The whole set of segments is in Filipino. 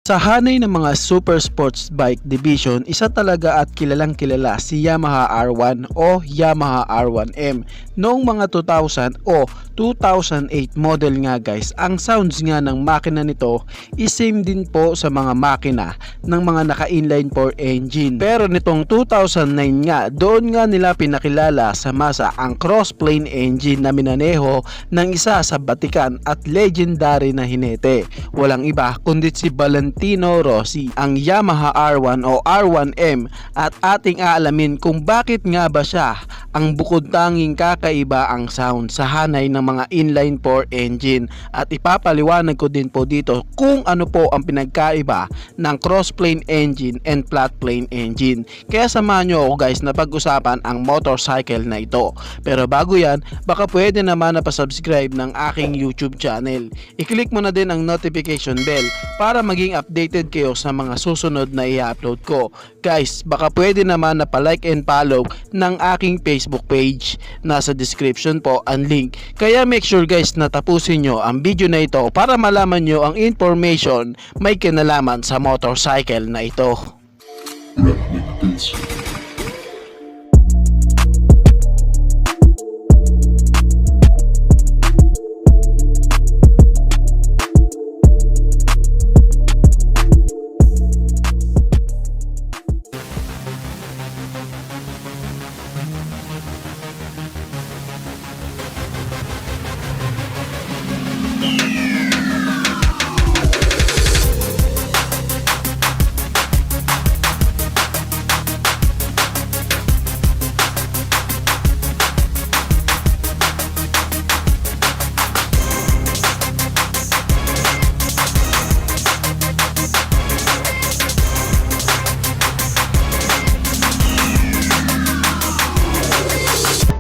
Sa hanay ng mga super sports bike division, isa talaga at kilalang kilala si Yamaha R1 o Yamaha R1M. Noong mga 2000 o 2008 model nga guys, ang sounds nga ng makina nito is same din po sa mga makina ng mga naka-inline 4 engine. Pero nitong 2009 nga, doon nga nila pinakilala sa masa ang cross-plane engine na minaneho ng isa sa batikan at legendary na hinete. Walang iba kundi si Valentino Rossi, ang Yamaha R1 o R1M, at ating aalamin kung bakit nga ba siya ang bukod tanging kakaiba ang sound sa hanay ng mga inline 4 engine, at ipapaliwanag ko din po dito kung ano po ang pinagkaiba ng cross-plane engine and flat plane engine. Kaya samahan nyo ako guys na pag-usapan ang motorcycle na ito. Pero bago yan, baka pwede naman na pa-subscribe ng aking YouTube channel. I-click mo na din ang notification bell para maging updated kayo sa mga susunod na i-upload ko. Guys, baka pwede naman na pa-like and follow ng aking Facebook page. Nasa description po ang link. Kaya make sure guys na tapusin nyo ang video na ito para malaman nyo ang information may kinalaman sa motorcycle na ito.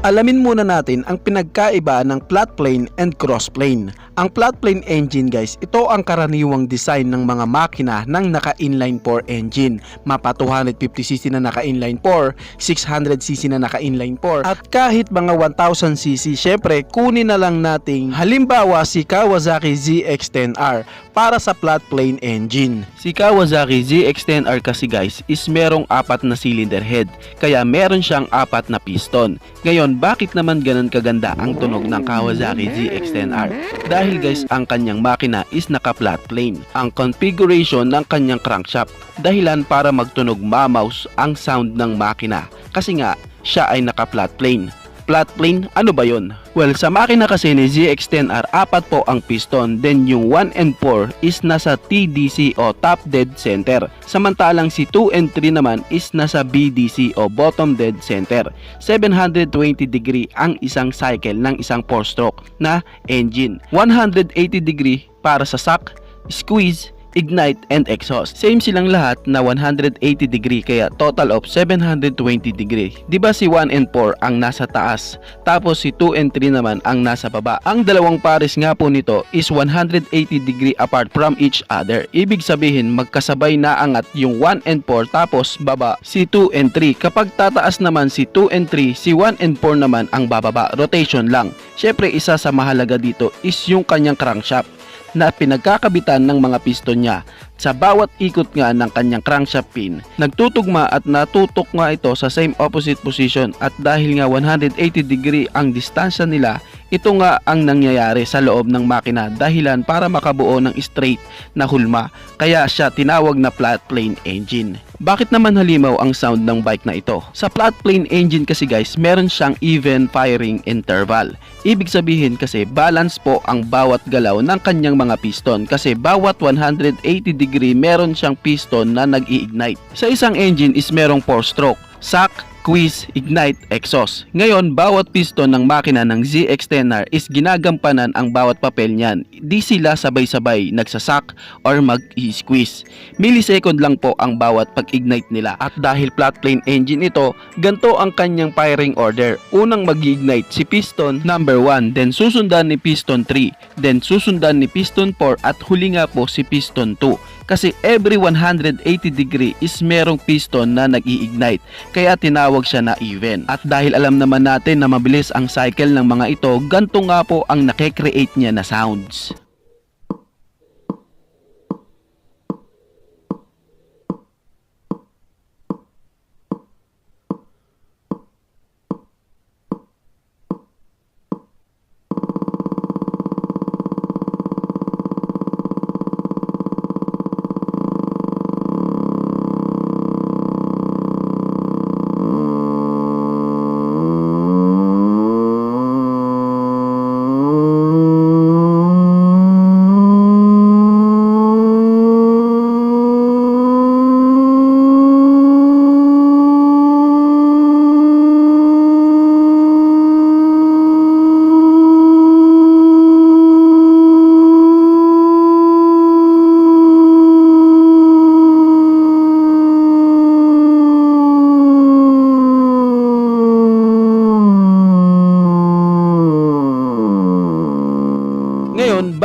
Alamin muna natin ang pinagkaiba ng flat plane and cross plane. Ang flat plane engine guys, ito ang karaniwang design ng mga makina ng naka-inline 4 engine. Mapa 250cc na naka-inline 4, 600cc na naka-inline 4, at kahit mga 1000cc, syempre kunin na lang nating halimbawa si Kawasaki ZX-10R para sa flat plane engine. Si Kawasaki ZX-10R kasi guys is merong 4 na cylinder head, kaya meron siyang 4 na piston. Ngayon, bakit naman ganun kaganda ang tunog ng Kawasaki ZX-10R? Dahil guys, ang kanyang makina is naka-flat plane. Ang configuration ng kanyang crankshaft, dahilan para magtunog mamaws ang sound ng makina. Kasi nga, siya ay naka-flat plane. Flat plane, ano ba yun? Well, sa makina kasi ni ZX-10R, 4 po ang piston, then yung 1 and 4 is nasa TDC o top dead center. Samantalang si 2 and 3 naman is nasa BDC o bottom dead center. 720 degree ang isang cycle ng isang 4-stroke na engine. 180 degree para sa shock, squeeze, ignite, and exhaust. Same silang lahat na 180 degree, kaya total of 720 degree. Diba si 1 and 4 ang nasa taas, tapos si 2 and 3 naman ang nasa baba. Ang dalawang pares nga po nito is 180 degree apart from each other. Ibig sabihin magkasabay na angat yung 1 and 4 tapos baba si 2 and 3. Kapag tataas naman si 2 and 3, si 1 and 4 naman ang bababa. Rotation lang. Syempre isa sa mahalaga dito is yung kanyang crankshaft na pinagkakabitan ng mga piston niya. Sa bawat ikot nga ng kanyang crankshaft pin, nagtutugma at natutok nga ito sa same opposite position, at dahil nga 180 degree ang distansya nila, ito nga ang nangyayari sa loob ng makina, dahilan para makabuo ng straight na hulma, kaya siya tinawag na flat plane engine. Bakit naman halimaw ang sound ng bike na ito? Sa flat plane engine kasi guys, meron siyang even firing interval. Ibig sabihin kasi balance po ang bawat galaw ng kanyang mga piston, kasi bawat 180 degree meron siyang piston na nag-i-ignite. Sa isang engine is merong 4-stroke, shock, squeeze, ignite, exhaust. Ngayon, bawat piston ng makina ng ZX-10R is ginagampanan ang bawat papel niyan. Di sila sabay-sabay nagsasak or mag-i-squeeze. Millisecond lang po ang bawat pag-ignite nila. At dahil flat plane engine ito, ganito ang kanyang firing order. Unang mag-ignite si piston number 1, then susundan ni piston 3, then susundan ni piston 4, at huli nga po si piston 2. Kasi every 180 degree is merong piston na nag-i-ignite, kaya tinawag siya na even. At dahil alam naman natin na mabilis ang cycle ng mga ito, ganito nga po ang nakikreate niya na sounds.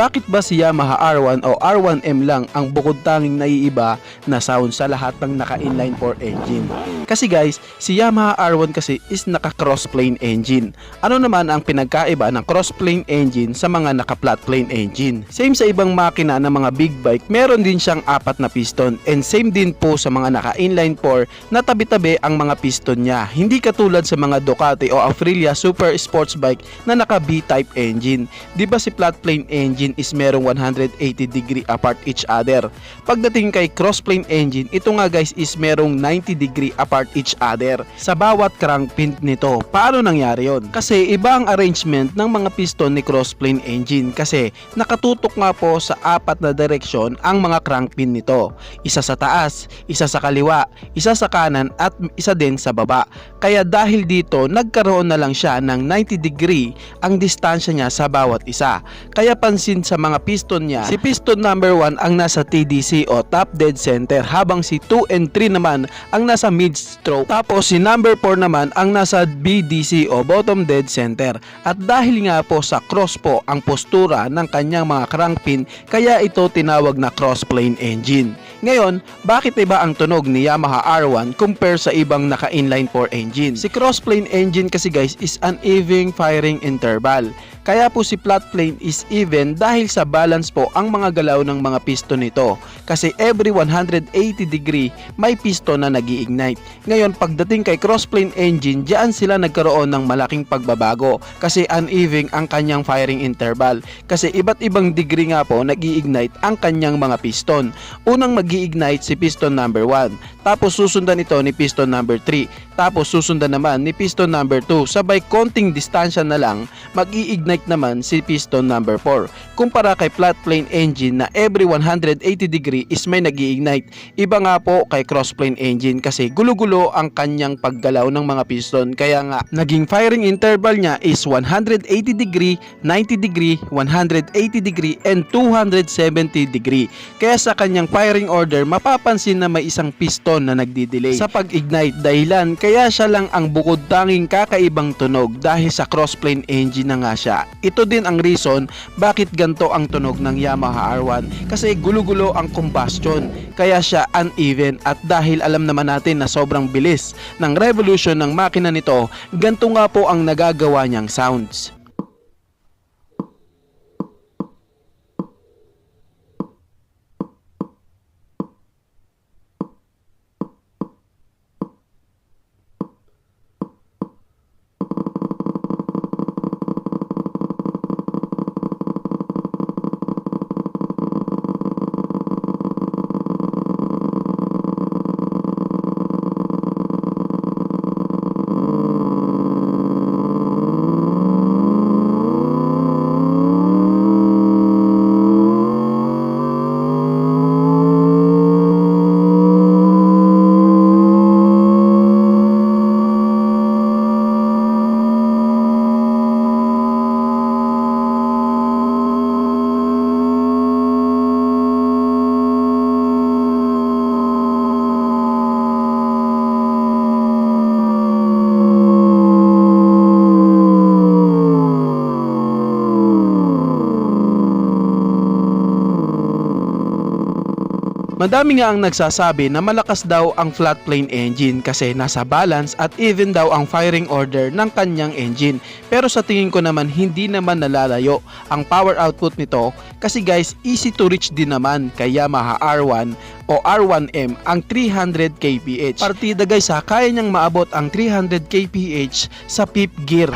bakit ba si Yamaha R1 o R1M lang ang bukod tanging naiiba na sound sa lahat ng naka-inline 4 engine? Kasi guys, si Yamaha R1 kasi is naka-crossplane engine. Ano naman ang pinagkaiba ng crossplane engine sa mga naka-flat plane engine? Same sa ibang makina ng mga big bike, meron din siyang 4 na piston, and same din po sa mga naka-inline 4 na tabi-tabi ang mga piston niya. Hindi katulad sa mga Ducati o Aprilia super sports bike na naka B-type engine. Di ba si flat plane engine is merong 180 degree apart each other. Pagdating kay crossplane engine, ito nga guys is merong 90 degree apart each other sa bawat crank pin nito. Paano nangyari yon? Kasi iba ang arrangement ng mga piston ni crossplane engine kasi nakatutok nga po sa 4 na direksyon ang mga crank pin nito. Isa sa taas, isa sa kaliwa, isa sa kanan at isa din sa baba. Kaya dahil dito nagkaroon na lang siya ng 90 degree ang distansya niya sa bawat isa. Kaya pansin sa mga piston niya, si piston number 1 ang nasa TDC o top dead center, habang si 2 and 3 naman ang nasa mid stroke, tapos si number 4 naman ang nasa BDC o bottom dead center. At dahil nga po sa cross po ang postura ng kanyang mga crank pin, kaya ito tinawag na crossplane engine. Ngayon, bakit iba ang tunog ni Yamaha R1 compare sa ibang naka-inline 4 engine? Si crossplane engine kasi guys is an even firing interval. Kaya po si flat plane is even dahil sa balance po ang mga galaw ng mga piston nito. Kasi every 180 degree may piston na nag-iignite. Ngayon pagdating kay crossplane engine, diyan sila nagkaroon ng malaking pagbabago kasi uneven ang kanyang firing interval. Kasi iba't ibang degree nga po nag-iignite ang kanyang mga piston. Unang mag-iignite si piston number 1, tapos susundan ito ni piston number 3, tapos susundan naman ni piston number 2. Sabay konting distansya na lang mag-iignite naman si piston number 4. Kumpara kay flat plane engine na every 180 degree is may nag-iignite. Iba nga po kay crossplane engine kasi gulo-gulo ang kanyang paggalaw ng mga piston. Kaya nga naging firing interval niya is 180 degree, 90 degree, 180 degree, and 270 degree. Kaya sa kanyang firing order mapapansin na may isang piston na nagdi-delay sa pag-ignite, dahilan kaya siya lang ang bukod tanging kakaibang tunog dahil sa crossplane engine na nga siya. Ito din ang reason bakit ganto ang tunog ng Yamaha R1 kasi gulo-gulo ang combustion, kaya siya uneven. At dahil alam naman natin na sobrang bilis ng revolution ng makina nito, ganto nga po ang nagagawa niyang sounds. Madami nga ang nagsasabi na malakas daw ang flat plane engine kasi nasa balance at even daw ang firing order ng kanyang engine. Pero sa tingin ko naman hindi naman nalalayo ang power output nito kasi guys easy to reach din naman kay Yamaha R1 o R1M ang 300 kph. Partida guys ha, kaya niyang maabot ang 300 kph sa 5th gear.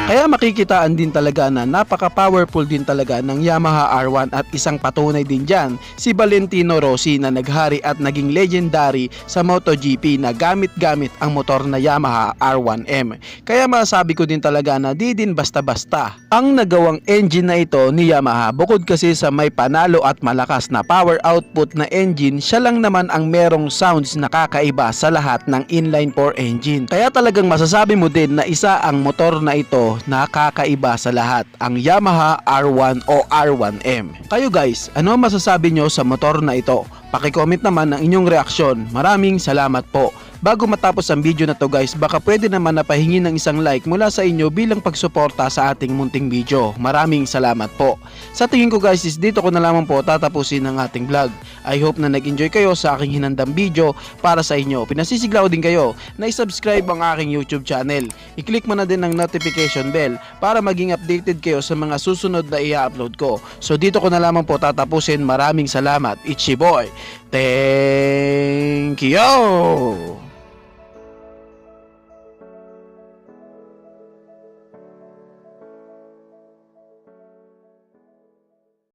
Kaya makikitaan din talaga na napaka-powerful din talaga ng Yamaha R1 at isang patunay din dyan si Valentino Rossi na naghari at naging legendary sa MotoGP na gamit-gamit ang motor na Yamaha R1M. Kaya masasabi ko din talaga na di din basta-basta ang nagawang engine na ito ni Yamaha. Bukod kasi sa may panalo at malakas na power output na engine, siya lang naman ang merong sounds na kakaiba sa lahat ng inline 4 engine. Kaya talagang masasabi mo din na isa ang motor na ito na kakaiba sa lahat, ang Yamaha R1 o R1M. Kayo guys, ano ang masasabi nyo sa motor na ito? Paki-comment naman ang inyong reaksyon. Maraming salamat po. Bago matapos ang video na to guys, baka pwede naman na pahingin ng isang like mula sa inyo bilang pagsuporta sa ating munting video. Maraming salamat po. Sa tingin ko guys is dito ko na lamang po tatapusin ang ating vlog. I hope na nag-enjoy kayo sa aking hinandang video para sa inyo. Pinasisiglaw din kayo na i-subscribe ang aking YouTube channel. I-click mo na din ang notification bell para maging updated kayo sa mga susunod na i-upload ko. So dito ko na lamang po tatapusin. Maraming salamat. It's your boy. Thank you!